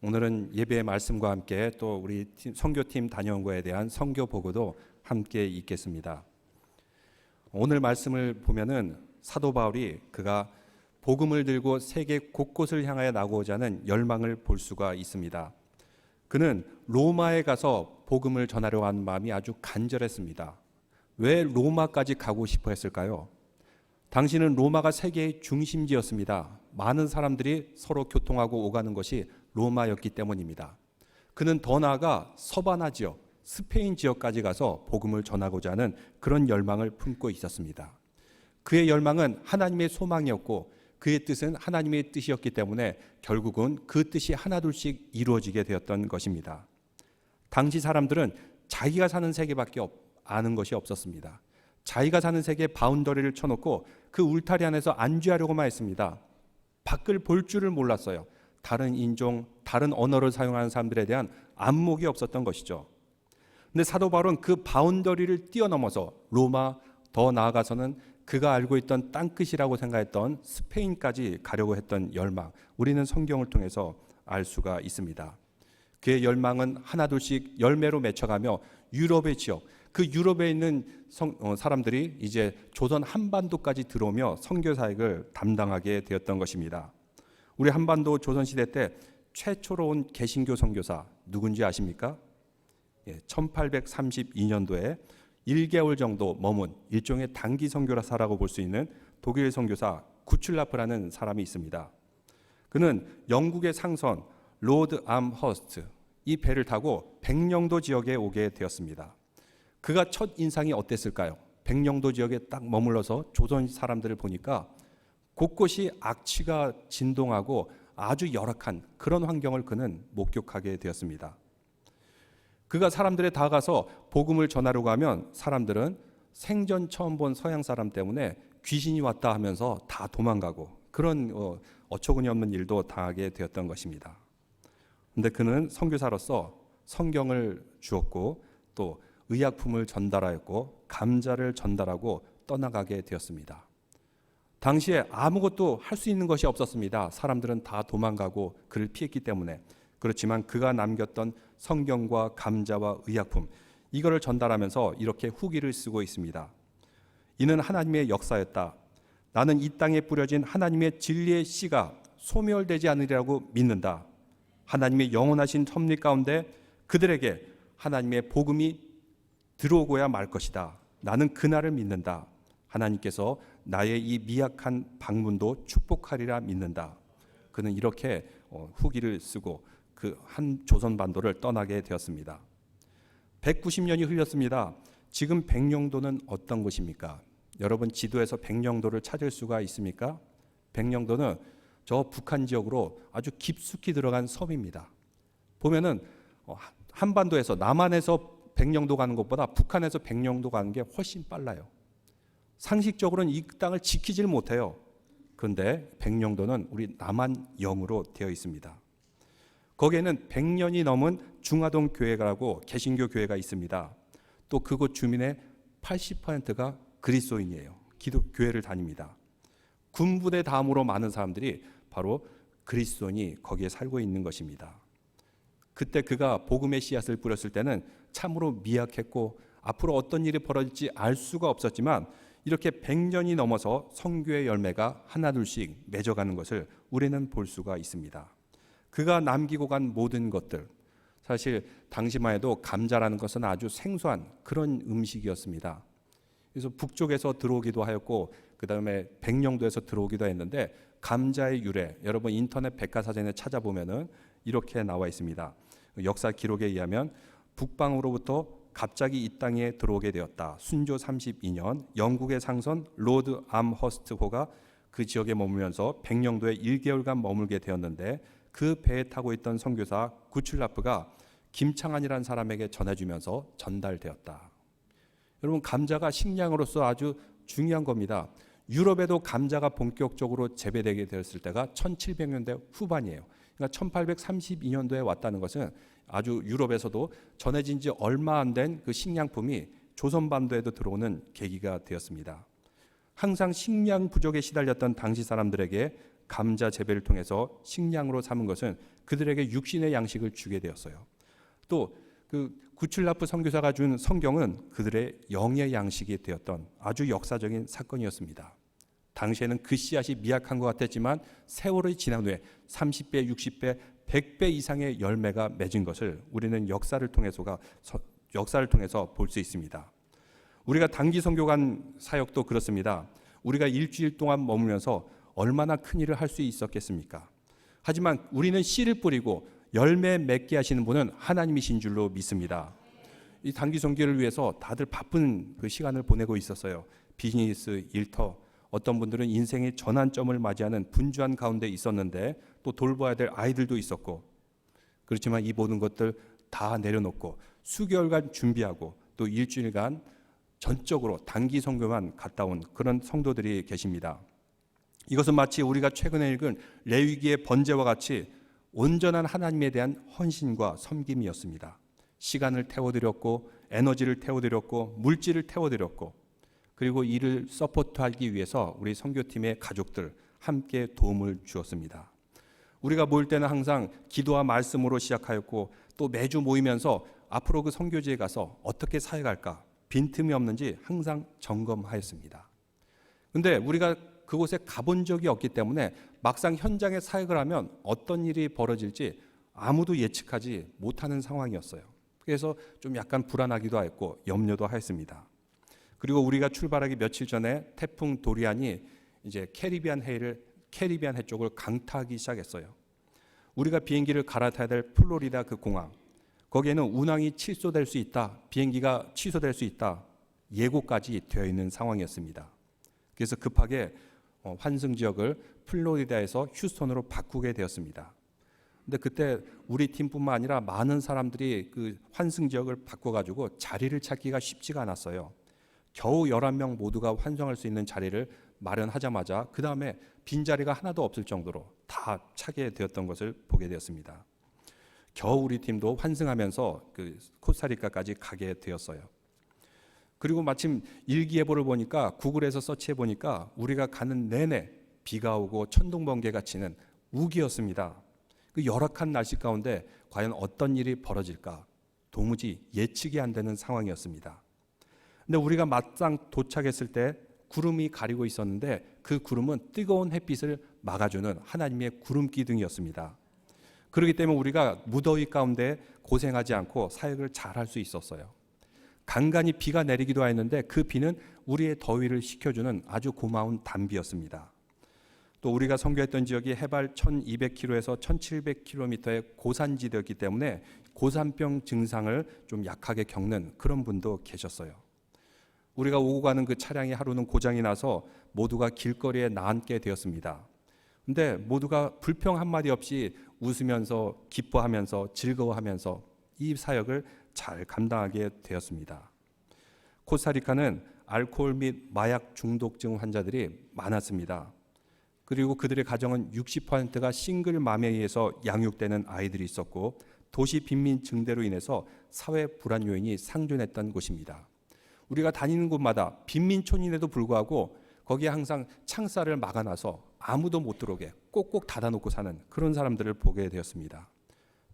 오늘은 예배의 말씀과 함께 또 우리 선교팀 다녀온 거에 대한 선교 보고도 함께 읽겠습니다. 오늘 말씀을 보면은 사도 바울이 그가 복음을 들고 세계 곳곳을 향하여 나고자 하는 열망을 볼 수가 있습니다. 그는 로마에 가서 복음을 전하려고 하는 마음이 아주 간절했습니다. 왜 로마까지 가고 싶어 했을까요? 당시는 로마가 세계의 중심지였습니다. 많은 사람들이 서로 교통하고 오가는 것이 로마였기 때문입니다. 그는 더 나아가 서바나 지역, 스페인 지역까지 가서 복음을 전하고자 하는 그런 열망을 품고 있었습니다. 그의 열망은 하나님의 소망이었고 그의 뜻은 하나님의 뜻이었기 때문에 결국은 그 뜻이 하나둘씩 이루어지게 되었던 것입니다. 당시 사람들은 자기가 사는 세계밖에 아는 것이 없었습니다. 자기가 사는 세계에 바운더리를 쳐놓고 그 울타리 안에서 안주하려고만 했습니다. 밖을 볼 줄을 몰랐어요. 다른 인종, 다른 언어를 사용하는 사람들에 대한 안목이 없었던 것이죠. 근데 사도 바울은 그 바운더리를 뛰어넘어서 로마, 더 나아가서는 그가 알고 있던 땅끝이라고 생각했던 스페인까지 가려고 했던 열망, 우리는 성경을 통해서 알 수가 있습니다. 그의 열망은 하나둘씩 열매로 맺혀가며 유럽의 지역, 그 유럽에 있는 사람들이 이제 조선 한반도까지 들어오며 선교 사역을 담당하게 되었던 것입니다. 우리 한반도 조선시대 때 최초로 온 개신교 선교사 누군지 아십니까? 1832년도에 1개월 정도 머문 일종의 단기 선교사라고 볼 수 있는 독일 선교사 구출라프라는 사람이 있습니다. 그는 영국의 상선 로드 암허스트 이 배를 타고 백령도 지역에 오게 되었습니다. 그가 첫 인상이 어땠을까요? 백령도 지역에 딱 머물러서 조선 사람들을 보니까 곳곳이 악취가 진동하고 아주 열악한 그런 환경을 그는 목격하게 되었습니다. 그가 사람들에 다가가서 복음을 전하려고 하면 사람들은 생전 처음 본 서양 사람 때문에 귀신이 왔다 하면서 다 도망가고 그런 어처구니 없는 일도 당하게 되었던 것입니다. 그런데 그는 선교사로서 성경을 주었고 또 의약품을 전달하였고 감자를 전달하고 떠나가게 되었습니다. 당시에 아무것도 할 수 있는 것이 없었습니다. 사람들은 다 도망가고 그를 피했기 때문에. 그렇지만 그가 남겼던 성경과 감자와 의약품 이거를 전달하면서 이렇게 후기를 쓰고 있습니다. 이는 하나님의 역사였다. 나는 이 땅에 뿌려진 하나님의 진리의 씨가 소멸되지 않으리라고 믿는다. 하나님의 영원하신 섭리 가운데 그들에게 하나님의 복음이 들어오고야 말 것이다. 나는 그날을 믿는다. 하나님께서 나의 이 미약한 방문도 축복하리라 믿는다. 그는 이렇게 후기를 쓰고 그 한 조선 반도를 떠나게 되었습니다. 190년이 흘렀습니다. 지금 백령도는 어떤 곳입니까? 여러분 지도에서 백령도를 찾을 수가 있습니까? 백령도는 저 북한 지역으로 아주 깊숙이 들어간 섬입니다. 보면은 한반도에서 남한에서 백령도 가는 것보다 북한에서 백령도 가는 게 훨씬 빨라요. 상식적으로는 이 땅을 지키질 못해요. 그런데 백령도는 우리 남한영으로 되어 있습니다. 거기에는 100년이 넘은 중화동 교회라고 개신교 교회가 있습니다. 또 그곳 주민의 80%가 그리스도인이에요. 교회를 다닙니다. 군부대 다음으로 많은 사람들이 바로 그리스도인이 거기에 살고 있는 것입니다. 그때 그가 복음의 씨앗을 뿌렸을 때는 참으로 미약했고 앞으로 어떤 일이 벌어질지 알 수가 없었지만 이렇게 100년이 넘어서 선교의 열매가 하나둘씩 맺어가는 것을 우리는 볼 수가 있습니다. 그가 남기고 간 모든 것들, 사실 당시만 해도 감자라는 것은 아주 생소한 그런 음식이었습니다. 그래서 북쪽에서 들어오기도 하였고 그 다음에 백령도에서 들어오기도 했는데 감자의 유래, 여러분 인터넷 백과사전에 찾아보면은 이렇게 나와 있습니다. 역사 기록에 의하면 북방으로부터 갑자기 이 땅에 들어오게 되었다. 순조 32년 영국의 상선 로드 암허스트호가 그 지역에 머물면서 백령도에 1개월간 머물게 되었는데 그 배에 타고 있던 선교사 구출라프가 김창환이라는 사람에게 전해주면서 전달되었다. 여러분 감자가 식량으로서 아주 중요한 겁니다. 유럽에도 감자가 본격적으로 재배되게 되었을 때가 1700년대 후반이에요. 그러니까 1832년도에 왔다는 것은 아주 유럽에서도 전해진 지 얼마 안 된 그 식량품이 조선반도에도 들어오는 계기가 되었습니다. 항상 식량 부족에 시달렸던 당시 사람들에게 감자 재배를 통해서 식량으로 삼은 것은 그들에게 육신의 양식을 주게 되었어요. 또 그 구출라프 선교사가 준 성경은 그들의 영의 양식이 되었던 아주 역사적인 사건이었습니다. 당시에는 그 씨앗이 미약한 것 같았지만 세월이 지난 후에 30배, 60배, 100배 이상의 열매가 맺은 것을 우리는 역사를 통해서 볼 수 있습니다. 우리가 단기 선교관 사역도 그렇습니다. 우리가 일주일 동안 머물면서 얼마나 큰 일을 할 수 있었겠습니까? 하지만 우리는 씨를 뿌리고 열매 맺게 하시는 분은 하나님이신 줄로 믿습니다. 이 단기 선교를 위해서 다들 바쁜 그 시간을 보내고 있었어요. 비즈니스, 일터, 어떤 분들은 인생의 전환점을 맞이하는 분주한 가운데 있었는데 또 돌봐야 될 아이들도 있었고, 그렇지만 이 모든 것들 다 내려놓고 수개월간 준비하고 또 일주일간 전적으로 단기 선교만 갔다 온 그런 성도들이 계십니다. 이것은 마치 우리가 최근에 읽은 레위기의 번제와 같이 온전한 하나님에 대한 헌신과 섬김이었습니다. 시간을 태워드렸고 에너지를 태워드렸고 물질을 태워드렸고, 그리고 이를 서포트하기 위해서 우리 선교팀의 가족들 함께 도움을 주었습니다. 우리가 모일 때는 항상 기도와 말씀으로 시작하였고 또 매주 모이면서 앞으로 그 선교지에 가서 어떻게 사역할까 빈틈이 없는지 항상 점검하였습니다. 그런데 우리가 그곳에 가본 적이 없기 때문에 막상 현장에 사역을 하면 어떤 일이 벌어질지 아무도 예측하지 못하는 상황이었어요. 그래서 좀 약간 불안하기도 했고 염려도 하였습니다. 그리고 우리가 출발하기 며칠 전에 태풍 도리안이 이제 캐리비안 해 쪽을 강타하기 시작했어요. 우리가 비행기를 갈아타야 될 플로리다 그 공항, 거기에는 운항이 취소될 수 있다, 비행기가 취소될 수 있다 예고까지 되어 있는 상황이었습니다. 그래서 급하게 환승 지역을 플로리다에서 휴스턴으로 바꾸게 되었습니다. 근데 그때 우리 팀뿐만 아니라 많은 사람들이 그 환승 지역을 바꿔가지고 자리를 찾기가 쉽지가 않았어요. 겨우 11명 모두가 환승할 수 있는 자리를 마련하자마자 그 다음에 빈자리가 하나도 없을 정도로 다 차게 되었던 것을 보게 되었습니다. 겨우 우리 팀도 환승하면서 그 코스타리카까지 가게 되었어요. 그리고 마침 일기예보를 보니까 구글에서 서치해 보니까 우리가 가는 내내 비가 오고 천둥 번개가 치는 우기였습니다. 그 열악한 날씨 가운데 과연 어떤 일이 벌어질까 도무지 예측이 안 되는 상황이었습니다. 근데 우리가 막상 도착했을 때 구름이 가리고 있었는데 그 구름은 뜨거운 햇빛을 막아주는 하나님의 구름 기둥이었습니다. 그렇기 때문에 우리가 무더위 가운데 고생하지 않고 사역을 잘 할 수 있었어요. 간간히 비가 내리기도 했는데 그 비는 우리의 더위를 식혀주는 아주 고마운 단비였습니다. 또 우리가 선교했던 지역이 해발 1200km에서 1700km의 고산지대였기 때문에 고산병 증상을 좀 약하게 겪는 그런 분도 계셨어요. 우리가 오고 가는 그 차량이 하루는 고장이 나서 모두가 길거리에 나앉게 되었습니다. 근데 모두가 불평 한마디 없이 웃으면서 기뻐하면서 즐거워하면서 이 사역을 잘 감당하게 되었습니다. 코스타리카는 알코올 및 마약 중독증 환자들이 많았습니다. 그리고 그들의 가정은 60%가 싱글맘에 의해서 양육되는 아이들이 있었고 도시 빈민 증대로 인해서 사회 불안 요인이 상존했던 곳입니다. 우리가 다니는 곳마다 빈민촌인에도 불구하고 거기에 항상 창살을 막아놔서 아무도 못 들어오게 꼭꼭 닫아놓고 사는 그런 사람들을 보게 되었습니다.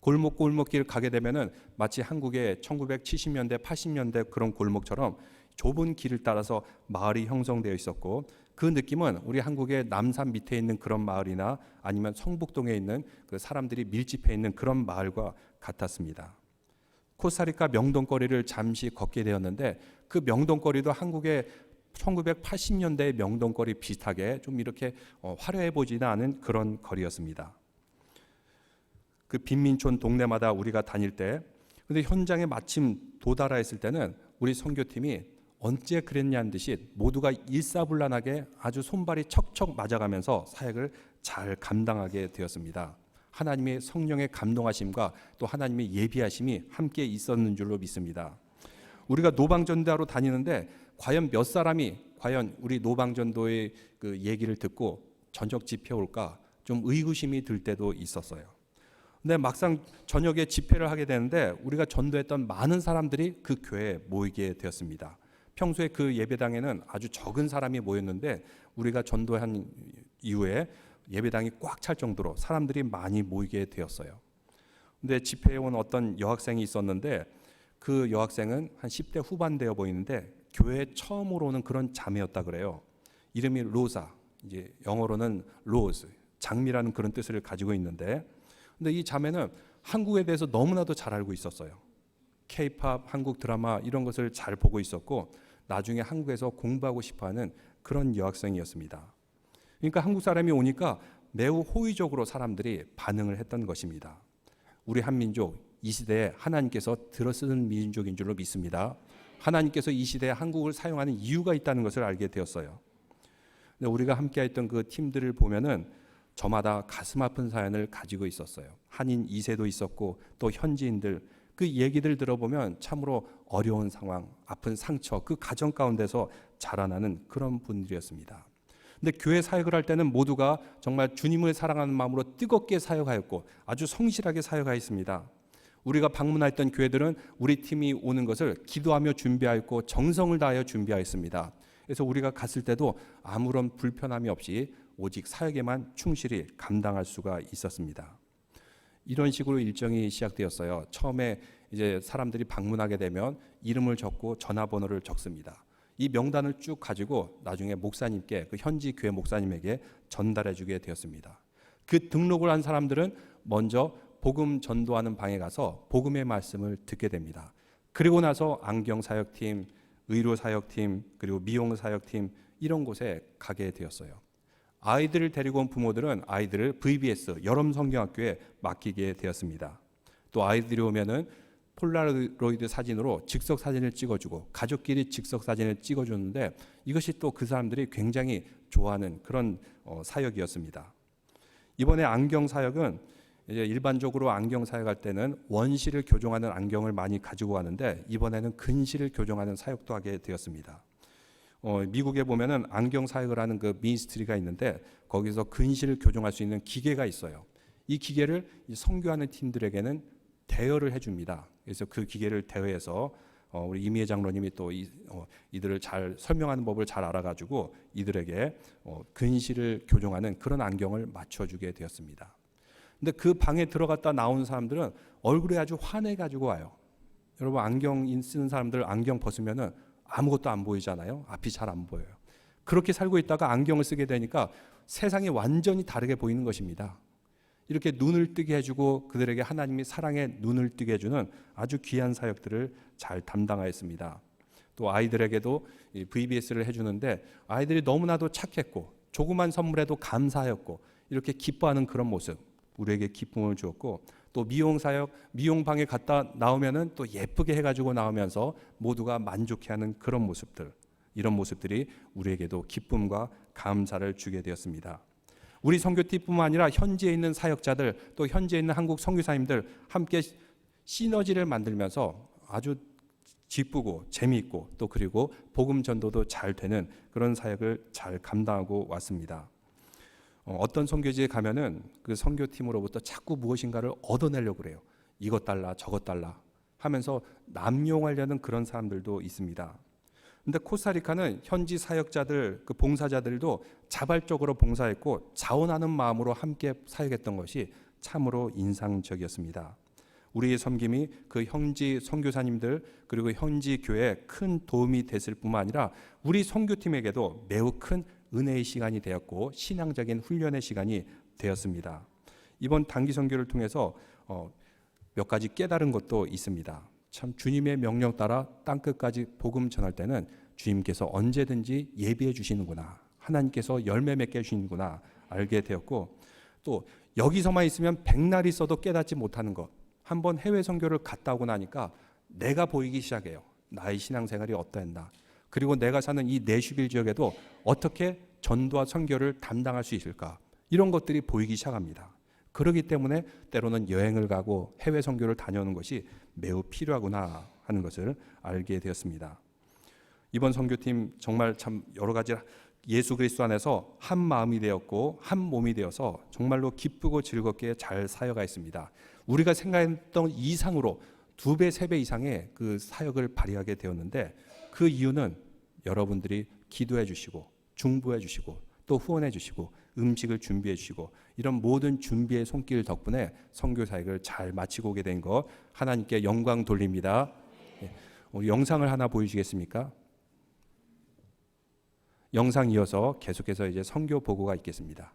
골목길을 가게 되면은 마치 한국의 1970년대, 80년대 그런 골목처럼 좁은 길을 따라서 마을이 형성되어 있었고 그 느낌은 우리 한국의 남산 밑에 있는 그런 마을이나 아니면 성북동에 있는 그 사람들이 밀집해 있는 그런 마을과 같았습니다. 코스타리카 명동거리를 잠시 걷게 되었는데 그 명동거리도 한국의 1980년대 명동거리 비슷하게 좀 이렇게 화려해 보지는 않은 그런 거리였습니다. 그 빈민촌 동네마다 우리가 다닐 때, 근데 현장에 마침 도달하 했을 때는 우리 선교팀이 언제 그랬냐는 듯이 모두가 일사불란하게 아주 손발이 척척 맞아가면서 사역을 잘 감당하게 되었습니다. 하나님의 성령의 감동하심과 또 하나님의 예비하심이 함께 있었는 줄로 믿습니다. 우리가 노방전도하러 다니는데 과연 몇 사람이 과연 우리 노방전도의 그 얘기를 듣고 저녁 집회 올까 좀 의구심이 들 때도 있었어요. 근데 막상 저녁에 집회를 하게 되는데 우리가 전도했던 많은 사람들이 그 교회에 모이게 되었습니다. 평소에 그 예배당에는 아주 적은 사람이 모였는데 우리가 전도한 이후에 예배당이 꽉 찰 정도로 사람들이 많이 모이게 되었어요. 근데 집회에 온 어떤 여학생이 있었는데 그 여학생은 한 10대 후반 되어 보이는데 교회에 처음으로 오는 그런 자매였다 그래요. 이름이 로사, 이제 영어로는 로즈, 장미라는 그런 뜻을 가지고 있는데, 근데 이 자매는 한국에 대해서 너무나도 잘 알고 있었어요. K-팝, 한국 드라마 이런 것을 잘 보고 있었고 나중에 한국에서 공부하고 싶어하는 그런 여학생이었습니다. 그러니까 한국 사람이 오니까 매우 호의적으로 사람들이 반응을 했던 것입니다. 우리 한민족 이 시대에 하나님께서 들어쓰는 민족인 줄로 믿습니다. 하나님께서 이 시대에 한국을 사용하는 이유가 있다는 것을 알게 되었어요. 근데 우리가 함께했던 그 팀들을 보면은 저마다 가슴 아픈 사연을 가지고 있었어요. 한인 2세도 있었고 또 현지인들, 그 얘기들 들어보면 참으로 어려운 상황, 아픈 상처, 그 가정 가운데서 자라나는 그런 분들이었습니다. 근데 교회 사역을 할 때는 모두가 정말 주님을 사랑하는 마음으로 뜨겁게 사역하였고 아주 성실하게 사역하였습니다. 우리가 방문했던 교회들은 우리 팀이 오는 것을 기도하며 준비하였고 정성을 다하여 준비하였습니다. 그래서 우리가 갔을 때도 아무런 불편함이 없이 오직 사역에만 충실히 감당할 수가 있었습니다. 이런 식으로 일정이 시작되었어요. 처음에 이제 사람들이 방문하게 되면 이름을 적고 전화번호를 적습니다. 이 명단을 쭉 가지고 나중에 목사님께, 그 현지 교회 목사님에게 전달해 주게 되었습니다. 그 등록을 한 사람들은 먼저 복음 전도하는 방에 가서 복음의 말씀을 듣게 됩니다. 그리고 나서 안경 사역팀, 의료 사역팀, 그리고 미용 사역팀 이런 곳에 가게 되었어요. 아이들을 데리고 온 부모들은 아이들을 VBS 여름 성경학교에 맡기게 되었습니다. 또 아이들이 오면은 폴라로이드 사진으로 즉석 사진을 찍어주고 가족끼리 즉석 사진을 찍어주는데 이것이 또 그 사람들이 굉장히 좋아하는 그런 사역이었습니다. 이번에 안경 사역은 이제 일반적으로 안경 사역할 때는 원시를 교정하는 안경을 많이 가지고 가는데 이번에는 근시를 교정하는 사역도 하게 되었습니다. 미국에 보면은 안경 사역을 하는 그 미니스트리가 있는데 거기서 근시를 교정할 수 있는 기계가 있어요. 이 기계를 선교하는 팀들에게는 대여를 해줍니다. 그래서 그 기계를 대여해서 우리 이미혜 장로님이 또 이들을 잘 설명하는 법을 잘 알아가지고 이들에게 근시를 교정하는 그런 안경을 맞춰주게 되었습니다. 근데 그 방에 들어갔다 나온 사람들은 얼굴에 아주 환해가지고 와요. 여러분 안경 쓰는 사람들 안경 벗으면은 아무것도 안 보이잖아요. 앞이 잘 안 보여요. 그렇게 살고 있다가 안경을 쓰게 되니까 세상이 완전히 다르게 보이는 것입니다. 이렇게 눈을 뜨게 해주고 그들에게 하나님이 사랑의 눈을 뜨게 해주는 아주 귀한 사역들을 잘 담당하였습니다. 또 아이들에게도 VBS를 해주는데 아이들이 너무나도 착했고 조그만 선물에도 감사하였고 이렇게 기뻐하는 그런 모습 우리에게 기쁨을 주었고 또 미용 사역, 미용방에 갔다 나오면은 또 예쁘게 해가지고 나오면서 모두가 만족해하는 그런 모습들, 이런 모습들이 우리에게도 기쁨과 감사를 주게 되었습니다. 우리 선교팀뿐만 아니라 현지에 있는 사역자들 또 현지에 있는 한국 선교사님들 함께 시너지를 만들면서 아주 기쁘고 재미있고 또 그리고 복음 전도도 잘 되는 그런 사역을 잘 감당하고 왔습니다. 어떤 선교지에 가면은 그 선교팀으로부터 자꾸 무엇인가를 얻어내려고 그래요. 이것 달라 저것 달라 하면서 남용하려는 그런 사람들도 있습니다. 근데 코스타리카는 현지 사역자들, 그 봉사자들도 자발적으로 봉사했고 자원하는 마음으로 함께 사역했던 것이 참으로 인상적이었습니다. 우리의 섬김이 그 현지 선교사님들 그리고 현지 교회에 큰 도움이 됐을 뿐만 아니라 우리 선교팀에게도 매우 큰 은혜의 시간이 되었고 신앙적인 훈련의 시간이 되었습니다. 이번 단기 선교를 통해서 몇 가지 깨달은 것도 있습니다. 참 주님의 명령 따라 땅끝까지 복음 전할 때는 주님께서 언제든지 예비해 주시는구나. 하나님께서 열매 맺게 해주시는구나 알게 되었고 또 여기서만 있으면 백날 있어도 깨닫지 못하는 것. 한번 해외 선교를 갔다 오고 나니까 내가 보이기 시작해요. 나의 신앙생활이 어떠했나. 그리고 내가 사는 이 내슈빌 지역에도 어떻게 전도와 선교를 담당할 수 있을까. 이런 것들이 보이기 시작합니다. 그렇기 때문에 때로는 여행을 가고 해외 선교를 다녀오는 것이 매우 필요하구나 하는 것을 알게 되었습니다. 이번 선교팀 정말 참 여러 가지 예수 그리스도 안에서 한 마음이 되었고 한 몸이 되어서 정말로 기쁘고 즐겁게 잘 사역하였습니다. 우리가 생각했던 이상으로 2배, 3배 이상의 그 사역을 발휘하게 되었는데 그 이유는 여러분들이 기도해 주시고 중보해 주시고 또 후원해 주시고 음식을 준비해 주시고 이런 모든 준비의 손길 덕분에 선교 사역을 잘 마치고 오게 된 것 하나님께 영광 돌립니다. 우리 영상을 하나 보여주시겠습니까? 영상 이어서 계속해서 이제 선교 보고가 있겠습니다.